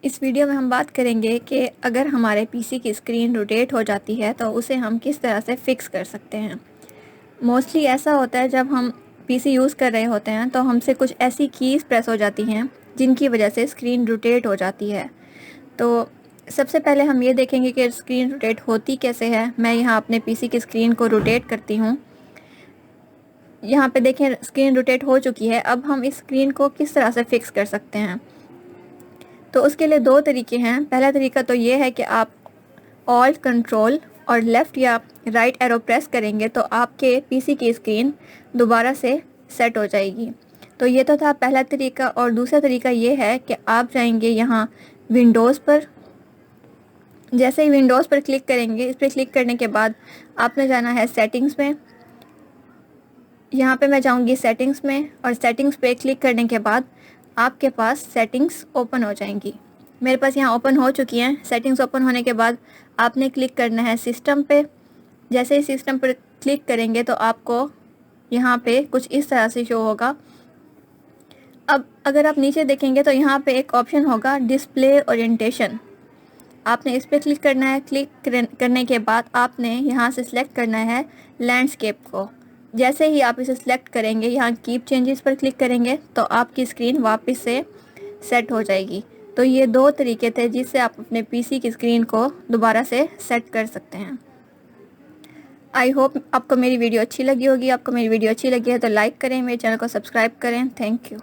इस वीडियो में हम बात करेंगे कि अगर हमारे पीसी की स्क्रीन रोटेट हो जाती है तो उसे हम किस तरह से फिक्स कर सकते हैं। मोस्टली ऐसा होता है जब हम पीसी यूज़ कर रहे होते हैं तो हमसे कुछ ऐसी कीज़ प्रेस हो जाती हैं जिनकी वजह से स्क्रीन रोटेट हो जाती है। तो सबसे पहले हम ये देखेंगे कि स्क्रीन रोटेट होती कैसे है। मैं यहाँ अपने पीसी की स्क्रीन को रोटेट करती हूँ। यहाँ पे देखें स्क्रीन रोटेट हो चुकी है। अब हम इस स्क्रीन को किस तरह से फिक्स कर सकते हैं, तो उसके लिए दो तरीके हैं। पहला तरीका तो ये है कि आप ऑल्ट कंट्रोल और लेफ़्ट या राइट एरो प्रेस करेंगे तो आपके पीसी की स्क्रीन दोबारा से सेट हो जाएगी। तो ये तो था पहला तरीका। और दूसरा तरीका ये है कि आप जाएंगे यहाँ विंडोज़ पर। जैसे ही विंडोज़ पर क्लिक करेंगे, इस पर क्लिक करने के बाद आपने जाना है सेटिंग्स में। यहाँ पे मैं जाऊँगी सेटिंग्स में और सेटिंग्स पे क्लिक करने के बाद आपके पास सेटिंग्स ओपन हो जाएंगी। मेरे पास यहाँ ओपन हो चुकी हैं। सेटिंग्स ओपन होने के बाद आपने क्लिक करना है सिस्टम पे। जैसे ही सिस्टम पर क्लिक करेंगे तो आपको यहाँ पे कुछ इस तरह से शो होगा। अब अगर आप नीचे देखेंगे तो यहाँ पे एक ऑप्शन होगा डिस्प्ले ओरिएंटेशन। आपने इस पर क्लिक करना है। क्लिक करने के बाद आपने यहाँ से सिलेक्ट करना है लैंडस्केप को। जैसे ही आप इसे सिलेक्ट करेंगे, यहाँ कीप चेंजेस पर क्लिक करेंगे तो आपकी स्क्रीन वापस से सेट हो जाएगी। तो ये दो तरीके थे जिससे आप अपने पीसी की स्क्रीन को दोबारा से सेट कर सकते हैं। आई होप आपको मेरी वीडियो अच्छी लगी होगी। आपको मेरी वीडियो अच्छी लगी है तो लाइक करें, मेरे चैनल को सब्सक्राइब करें। Thank you.